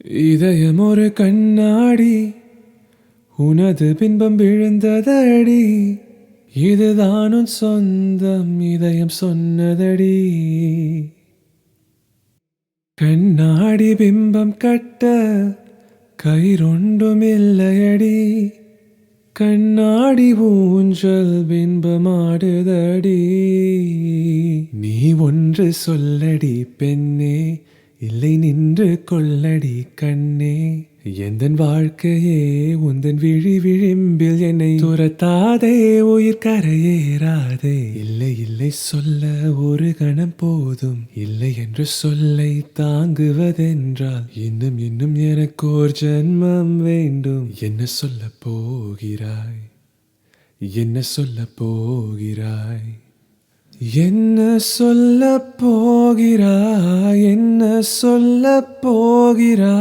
இதயம் ஒரு கண்ணாடி, உனது பின்பம் விழுந்ததடி. இதுதான் உன் சொந்தம், இதயம் சொன்னதடி. கண்ணாடி பிம்பம் கட்ட கயிறொன்றும் இல்லையடி. கண்ணாடி ஊஞ்சல் பிம்பமாடுதடி. நீ ஒன்று சொல்லடி பெண்ணே, இல்லை நின்று கொள்ளடி கண்ணே. எந்தன் வாழ்க்கையே உந்தன் விழி விழிம்பில் என்னை துரத்தாதே, உயிர் கரையேறாதே. இல்லை இல்லை சொல்ல ஒரு கணம் போதும், இல்லை என்று சொல்லை தாங்குவதென்றால் இன்னும் இன்னும் எனக்கோர் ஜென்மம் வேண்டும். என்ன சொல்ல போகிறாய், என்ன சொல்ல போகிறாய், என்ன சொல்ல போகிறாய், என்ன சொல்ல போகிறாய்.